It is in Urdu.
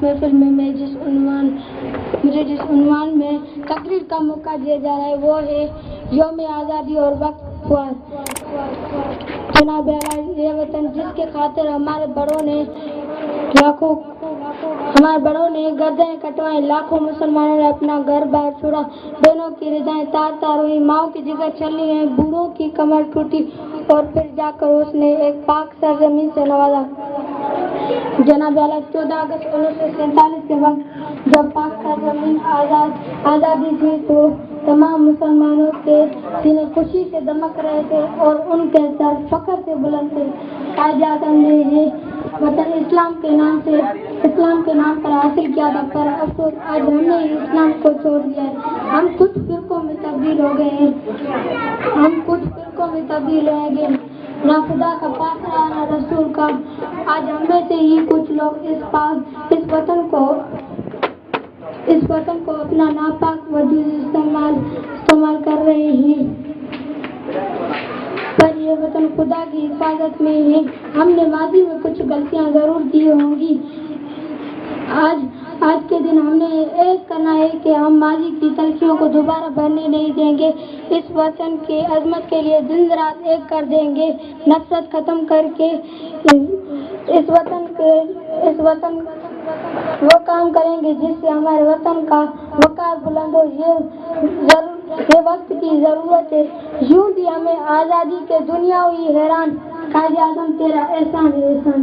محفل میں مجھے جس عنوان میں تقریر کا موقع دیا جا رہا ہے وہ ہے یوم آزادی اور وقت پر۔ جناب اعلیٰ، یہ وطن جس کے خاطر ہمارے بڑوں نے گردنیں کٹوائیں، لاکھوں مسلمانوں نے اپنا گھر بار چھوڑا، بہنوں کی رضائیں تار تار ہوئی، ماؤں کی جگر چھلنی ہے، بوڑھوں کی کمر ٹوٹی اور پھر جا کر اس نے ایک پاک سرزمین سے نوازا۔ جناب اعلیٰ، 14 اگست 1947 کے وقت جب پاک سرزمین آزادی تھی تو تمام مسلمانوں کے سینے خوشی سے دمک رہے تھے اور ان کے سر فخر سے بلند تھے۔ قائد اعظم نے یہ وطن اسلام کے نام پر حاصل کیا تھا، پر افسوس آج ہم نے اسلام کو چھوڑ دیا ہے۔ ہم کچھ فرقوں میں تبدیل ہو گئے ہیں، نہ خدا کا پاس رہا نہ رسول کا۔ آج ہم میں سے ہی کچھ لوگ اس وطن کو اپنا ناپاک وجود استعمال کر رہے ہیں، پر یہ وطن خدا کی حفاظت میں ہے۔ ہم نے ماضی میں کچھ غلطیاں ضرور کی ہوں گی۔ آج کے دن ہم نے ایک کرنا ہے کہ ہم ماضی کی تلخیوں کو دوبارہ بھرنے نہیں دیں گے، اس وطن کی عظمت کے لیے دن رات ایک کر دیں گے، نفرت ختم کر کے اس وطن وہ کام کریں گے جس سے ہمارے وطن کا وقار بلند ہو۔ یہ وقت کی ضرورت ہے، یوں دی ہمیں آزادی کے دنیاوی حیران، قائد اعظم تیرا احسان ہے احسان۔